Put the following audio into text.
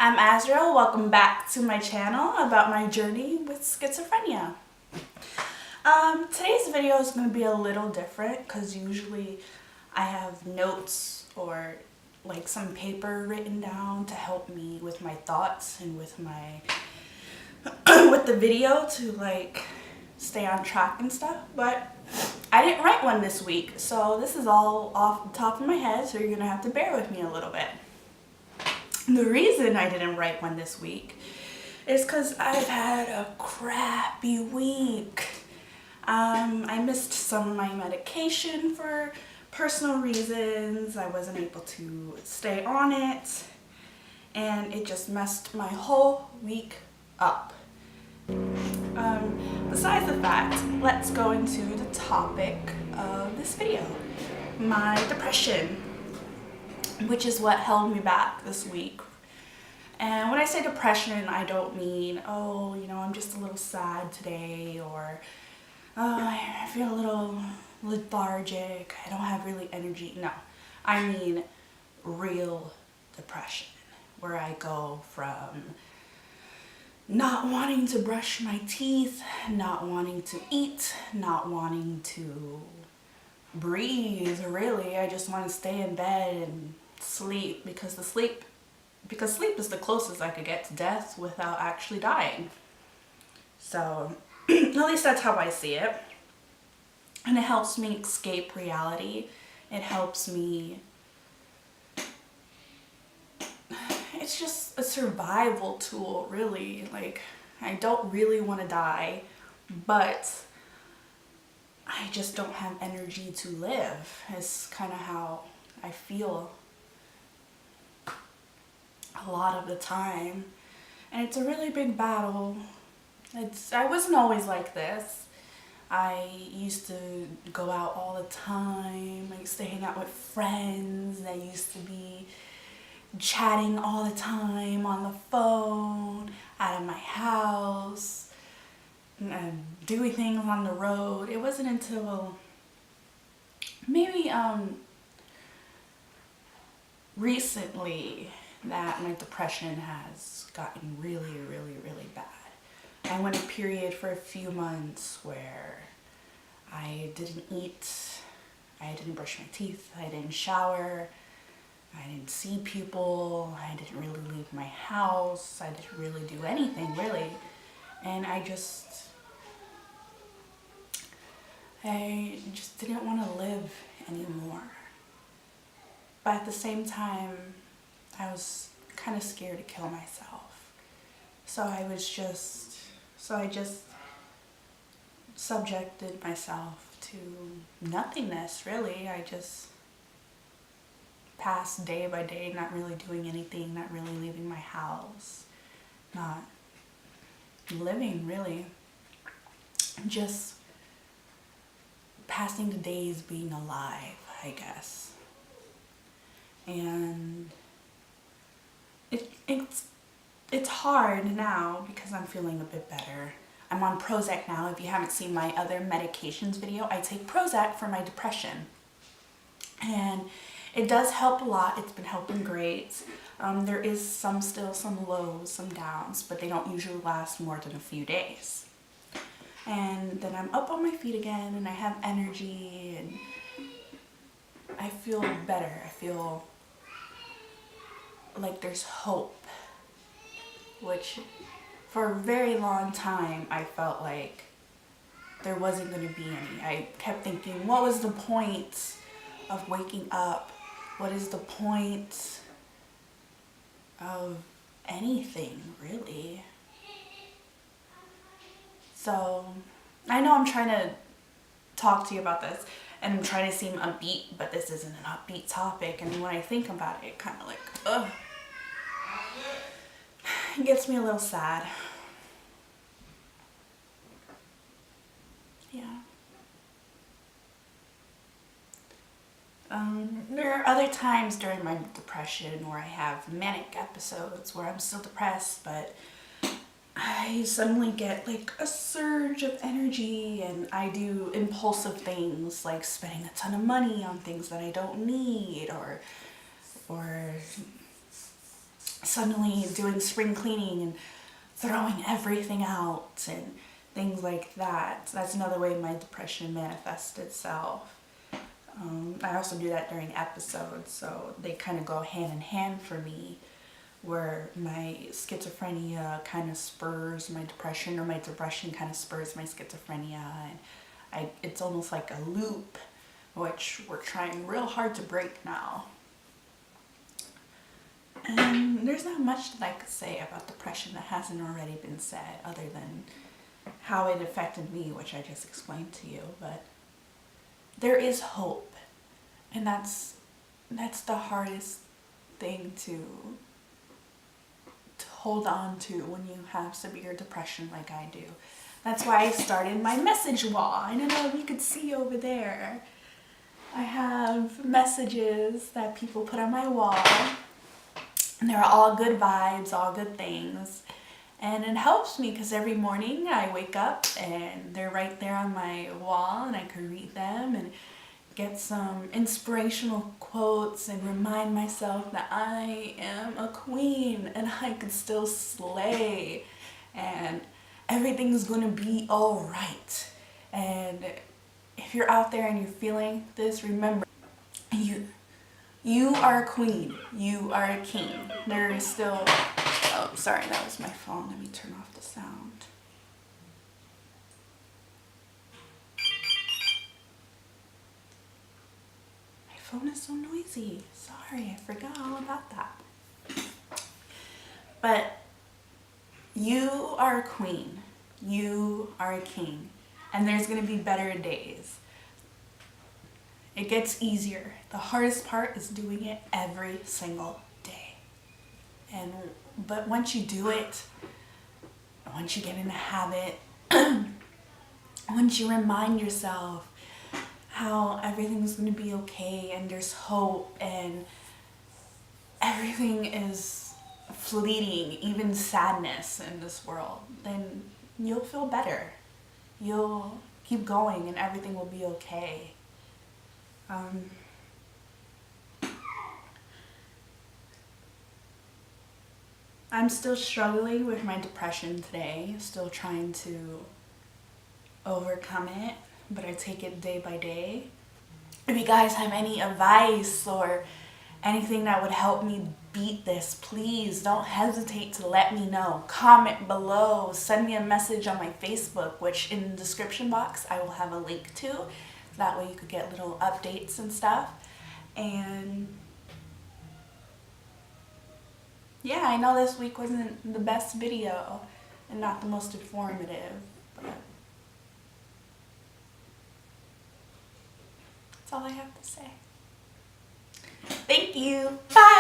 I'm Azrael. Welcome back to my channel about my journey with schizophrenia. Today's video is going to be a little different because usually I have notes or like some paper written down to help me with my thoughts and with my with the video to like stay on track and stuff, but I didn't write one this week, so this is all off the top of my head, so you're gonna have to bear with me a little bit. The reason I didn't write one this week is because I've had a crappy week. I missed some of my medication for personal reasons. I wasn't able to stay on it, and it just messed my whole week up. Besides the fact, let's go into the topic of this video, my depression, which is what held me back this week. And when I say depression, I don't mean, oh, you know, I'm just a little sad today, or oh, I feel a little lethargic, I don't have really energy. No, I mean real depression, where I go from not wanting to brush my teeth, not wanting to eat, not wanting to breathe, really. I just want to stay in bed and sleep because sleep is the closest I could get to death without actually dying. So at least that's how I see it. And it helps me escape reality. It helps me, it's just a survival tool, really. Like, I don't really want to die, but I just don't have energy to live. It's kind of how I feel a lot of the time. And it's a really big battle. I wasn't always like this. I used to go out all the time. I used to hang out with friends. I used to be chatting all the time on the phone, out of my house, and doing things on the road. It wasn't until maybe recently that my depression has gotten really bad. I went a period for a few months where I didn't eat, I didn't brush my teeth, I didn't shower, I didn't see people, I didn't really leave my house, I didn't really do anything, really. And I just didn't want to live anymore. But at the same time, I was kind of scared to kill myself. So I just subjected myself to nothingness, really. I just passed day by day, not really doing anything, not really leaving my house, not living, really. Just passing the days being alive, I guess. And it's hard now because I'm feeling a bit better. I'm on Prozac now. If you haven't seen my other medications video, I take Prozac for my depression. And it does help a lot. It's been helping great. There is still some lows, some downs, but they don't usually last more than a few days. And then I'm up on my feet again, and I have energy, and I feel better. I feel like there's hope, which for a very long time I felt like there wasn't going to be any. I kept thinking, what was the point of waking up? What is the point of anything, really? So I know I'm trying to talk to you about this and I'm trying to seem upbeat, but this isn't an upbeat topic, and when I think about it, it kind of like, ugh, it gets me a little sad. Yeah. There are other times during my depression where I have manic episodes where I'm still depressed, but I suddenly get like a surge of energy, and I do impulsive things like spending a ton of money on things that I don't need, or suddenly doing spring cleaning and throwing everything out and things like that. That's another way my depression manifests itself. I also do that during episodes, so they kind of go hand in hand for me, where my schizophrenia kind of spurs my depression, or my depression kind of spurs my schizophrenia, and it's almost like a loop, which we're trying real hard to break now. And there's not much that I could say about depression that hasn't already been said, other than how it affected me, which I just explained to you. But there is hope, and that's the hardest thing to hold on to when you have severe depression like I do. That's why I started my message wall. I don't know if you could see over there. I have messages that people put on my wall, and they're all good vibes, all good things. And it helps me because every morning I wake up and they're right there on my wall, and I can read them and get some inspirational quotes and remind myself that I am a queen and I could still slay and everything's gonna be all right. And if you're out there and you're feeling this, remember, you are a queen, you are a king. There is still, oh sorry, that was my phone, let me turn off the sound. My phone is so noisy, sorry, I forgot all about that. But you are a queen, you are a king, and there's gonna be better days. It gets easier. The hardest part is doing it every single day. But once you do it, once you get in a habit, once you remind yourself how everything's gonna be okay and there's hope and everything is fleeting, even sadness in this world, then you'll feel better. You'll keep going and everything will be okay. I'm still struggling with my depression today, still trying to overcome it, but I take it day by day. If you guys have any advice or anything that would help me beat this, please don't hesitate to let me know. Comment below, send me a message on my Facebook, which in the description box I will have a link to. That way you could get little updates and stuff. And yeah, I know this week wasn't the best video and not the most informative, but that's all I have to say. Thank you. Bye.